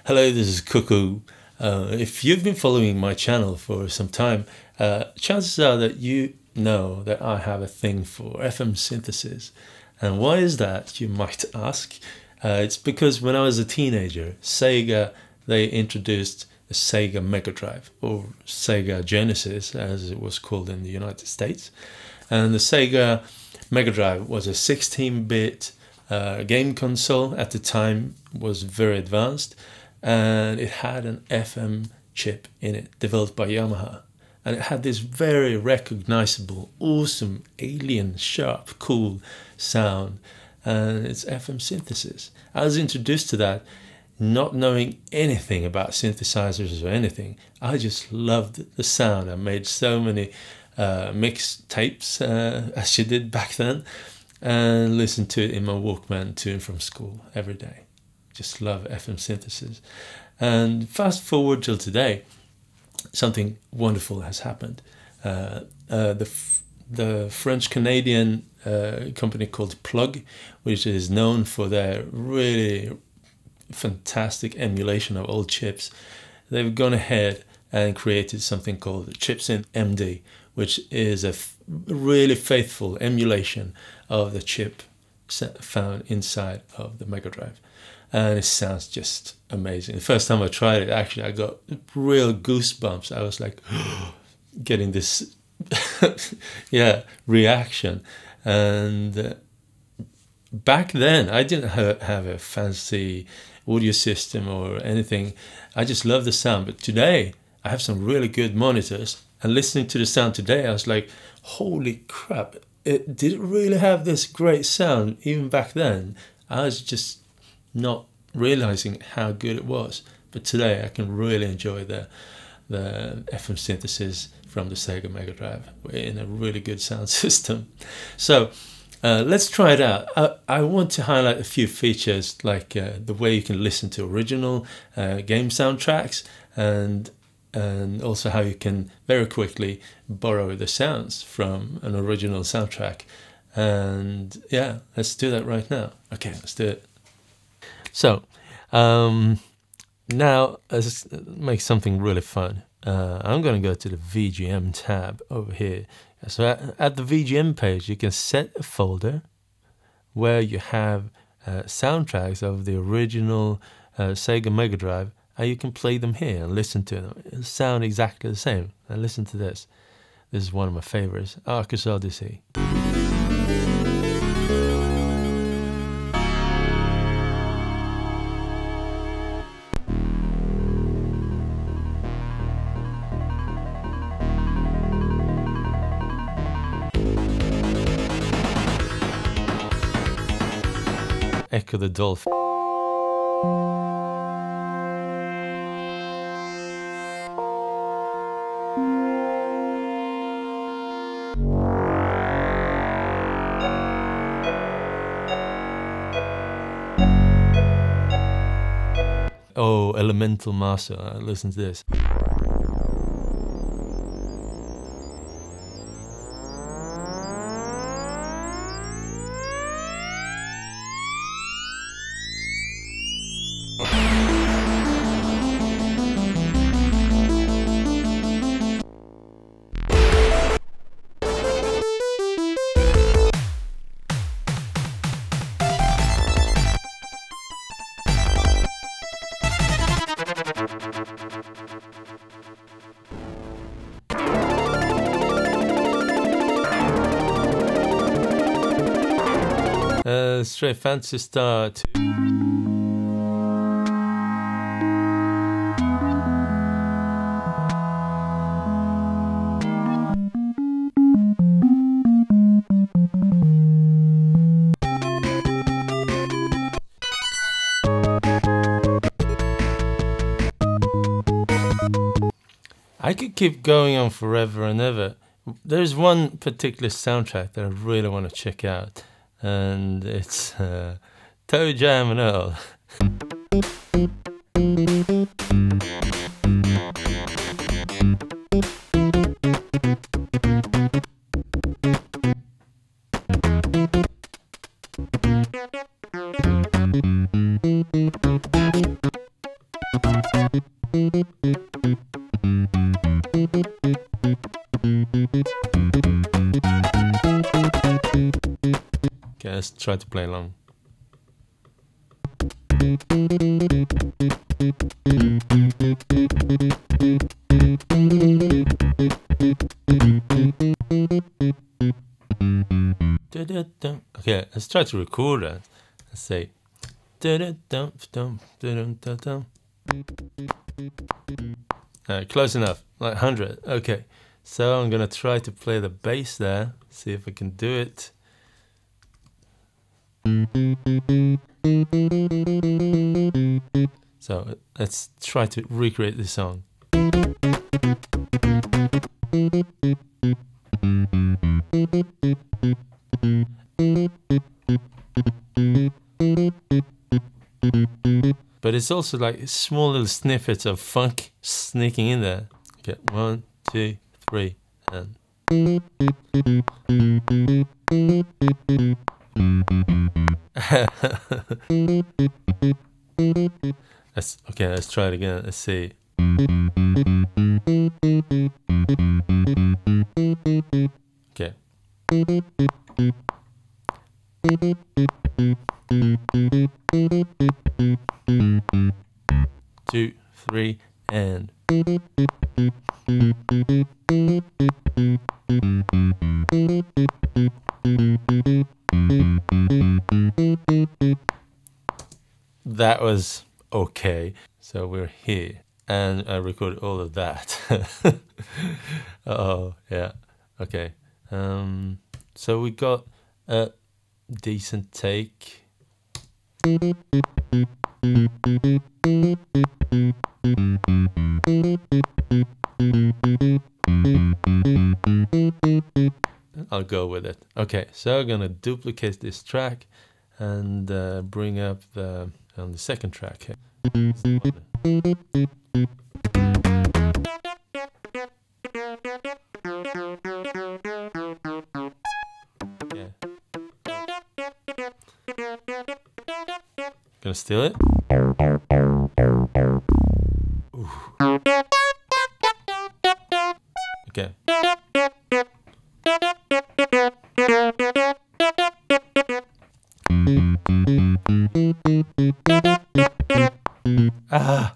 Hello, this is Cuckoo. If you've been following my channel for some time, chances are that you know that I have a thing for FM synthesis. And why is that, you might ask? It's because when I was a teenager, Sega, they introduced the Sega Megadrive, or Sega Genesis as it was called in the United States. And the Sega Megadrive was a 16-bit game console. At the time was very advanced, and it had an FM chip in it developed by Yamaha, and it had this very recognizable, awesome, alien, sharp, cool sound, and it's FM synthesis. I was introduced to that not knowing anything about synthesizers or anything. I just loved the sound. I made so many mix tapes as you did back then, and listened to it in my Walkman to and from school every day. Just love FM synthesis. And fast forward till today, something wonderful has happened. The French-Canadian company called Plogue, which is known for their really fantastic emulation of old chips, they've gone ahead and created something called Chipsynth MD, which is a really faithful emulation of the chip found inside of the Megadrive. And it sounds just amazing. The first time I tried it, actually, I got real goosebumps. I was like getting this reaction. And back then, I didn't have a fancy audio system or anything. I just love the sound. But today, I have some really good monitors. And listening to the sound today, I was like, holy crap, it did really have this great sound even back then. I was just not realizing how good it was. But today, I can really enjoy the FM synthesis from the Sega Megadrive in a really good sound system. So let's try it out. I want to highlight a few features, like the way you can listen to original game soundtracks, and also how you can very quickly borrow the sounds from an original soundtrack. And yeah, let's do that right now. Okay, let's do it. So now let's make something really fun. I'm going to go to the VGM tab over here. So at the VGM page, you can set a folder where you have soundtracks of the original Sega Megadrive, and you can play them here and listen to them. It'll sound exactly the same. And listen to this. This is one of my favorites, Arcus Odyssey. Ecco the Dolphin. Oh, Elemental Master. Listen to this. Straight Fantasy Star 2. I could keep going on forever and ever. There's one particular soundtrack that I really want to check out, and it's Toe Jam and Earl. Okay, let's try to play along. Okay, let's try to record that. Let's say close enough, like 100. Okay, so I'm gonna try to play the bass there, see if I can do it. So let's try to recreate this song. But it's also like small little snippets of funk sneaking in there. Okay, 1, 2, 3, and let's try it again. Let's see. Okay. 2, 3, and that was okay. So we're here, and I recorded all of that. Oh yeah, okay. So we got a decent take. I'll go with it. Okay, so I'm gonna duplicate this track and bring up the on the second track here. Yeah. Gonna steal it. Ooh. Okay. Ah.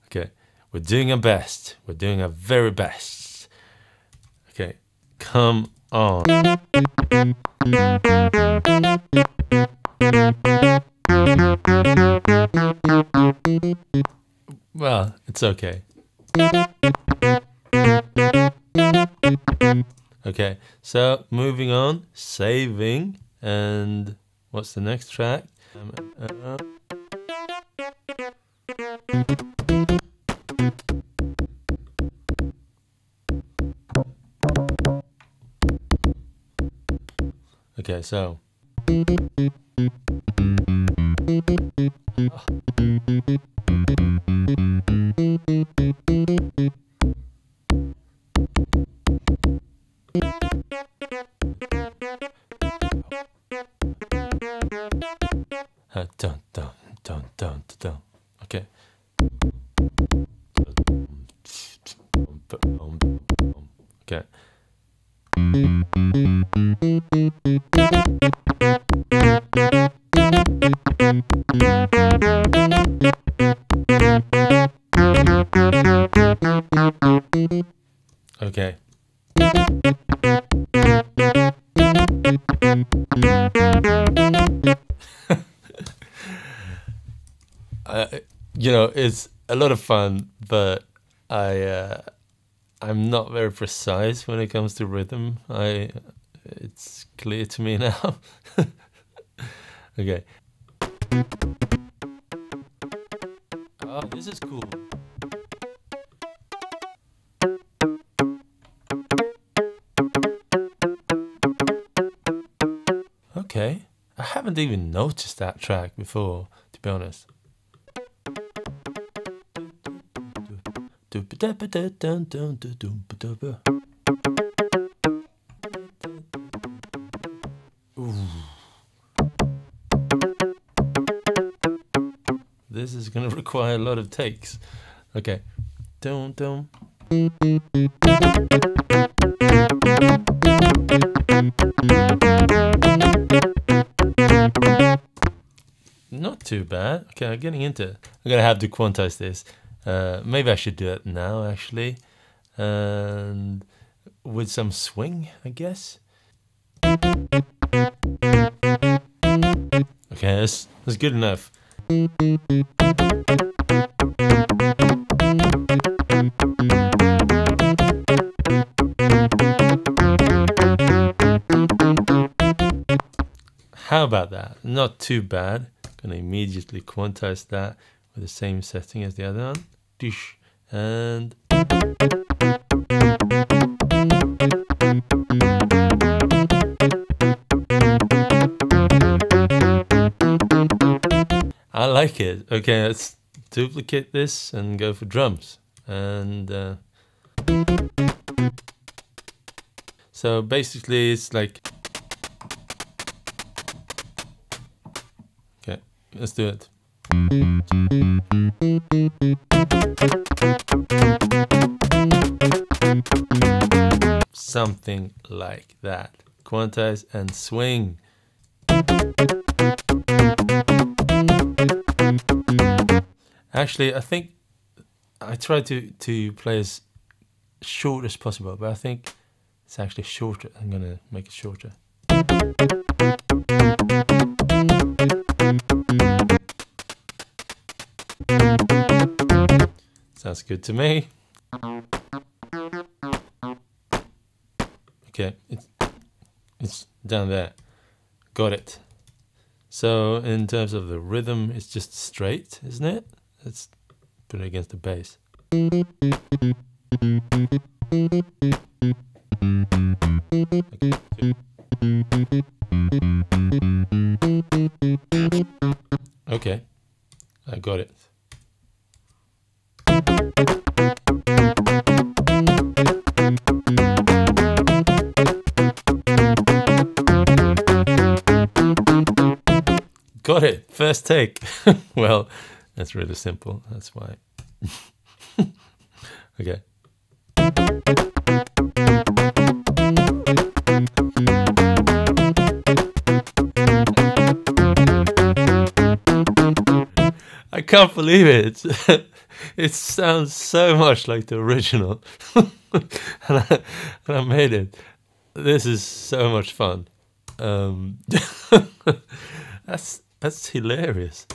Okay. We're doing our best. We're doing our very best. Okay. Come on. Well, it's okay. Okay, so moving on, saving, and what's the next track? Okay, so dun, dun, dun, dun, dun. Okay. Okay. Okay. You know, it's a lot of fun, but I'm not very precise when it comes to rhythm. It's clear to me now. Okay. Oh, this is cool. Okay. I haven't even noticed that track before, to be honest. This this is going to require a lot of takes. Okay. Dum dum. Not too bad. Okay, I'm getting into it. I'm gonna have to quantize this. Maybe I should do it now, actually, and with some swing, I guess. Okay, that's good enough. How about that? Not too bad. Gonna immediately quantize that with the same setting as the other one. Dish. And I like it. Okay, let's duplicate this and go for drums. And so basically it's like, okay, let's do it. Something like that. Quantize and swing. Actually, I think I tried to play as short as possible, but I think it's actually shorter. I'm gonna make it shorter. Sounds good to me. Okay, it's down there. Got it. So in terms of the rhythm, it's just straight, isn't it? Let's put it against the bass. Okay, I got it. Got it, first take. Well, that's really simple, that's why. Okay. I can't believe it. It sounds so much like the original. and I made it. This is so much fun. That's hilarious.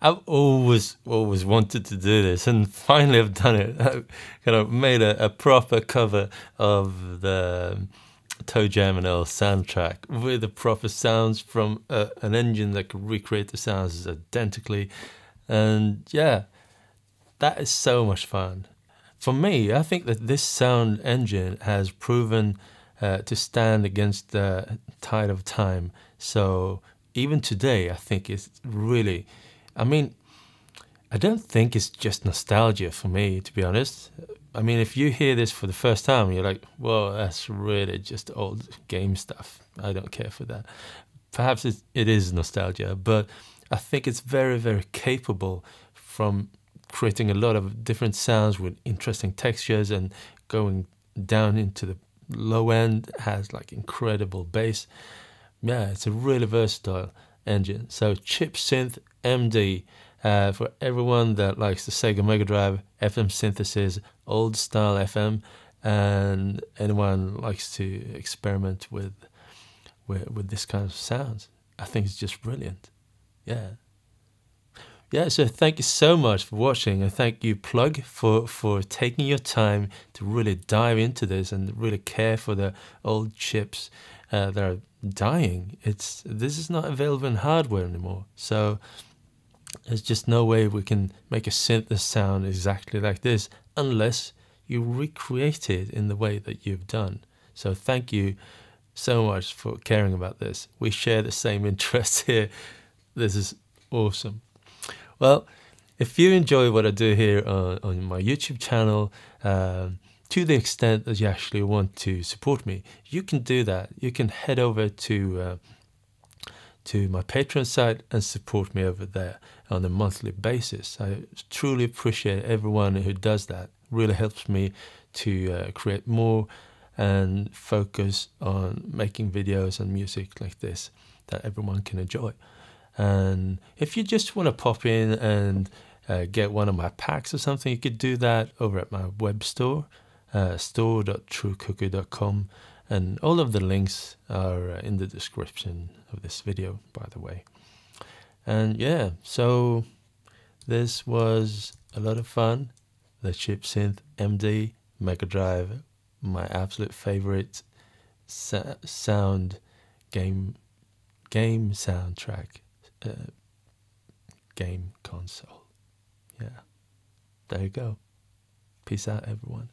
I've always wanted to do this, and finally I've done it. I've kind of made a proper cover of the Toe Jam and Earl soundtrack with the proper sounds from an engine that could recreate the sounds identically. And yeah, that is so much fun. For me, I think that this sound engine has proven to stand against the tide of time. So even today, I think it's really, I mean, I don't think it's just nostalgia for me, to be honest. I mean, if you hear this for the first time, you're like, well, that's really just old game stuff. I don't care for that. Perhaps it is nostalgia, but I think it's very, very capable from creating a lot of different sounds with interesting textures and going down into the low end, has like incredible bass. Yeah, it's a really versatile engine. So Chipsynth MD, for everyone that likes the Sega Megadrive, FM synthesis, old style FM, and anyone likes to experiment with this kind of sounds. I think it's just brilliant. Yeah, so thank you so much for watching, and thank you, Plogue, for taking your time to really dive into this and really care for the old chips that are dying. This is not available in hardware anymore, so there's just no way we can make a synth that sound exactly like this unless you recreate it in the way that you've done. So thank you so much for caring about this. We share the same interests here. This is awesome. Well, if you enjoy what I do here on my YouTube channel, to the extent that you actually want to support me, you can do that. You can head over to my Patreon site and support me over there on a monthly basis. I truly appreciate everyone who does that. It really helps me to create more and focus on making videos and music like this that everyone can enjoy. And if you just want to pop in and get one of my packs or something, you could do that over at my web store, store.truecuckoo.com. And all of the links are in the description of this video, by the way. And yeah, so this was a lot of fun. The Chipsynth MD Megadrive, my absolute favorite sound game soundtrack, game console. Yeah, there you go. Peace out, everyone.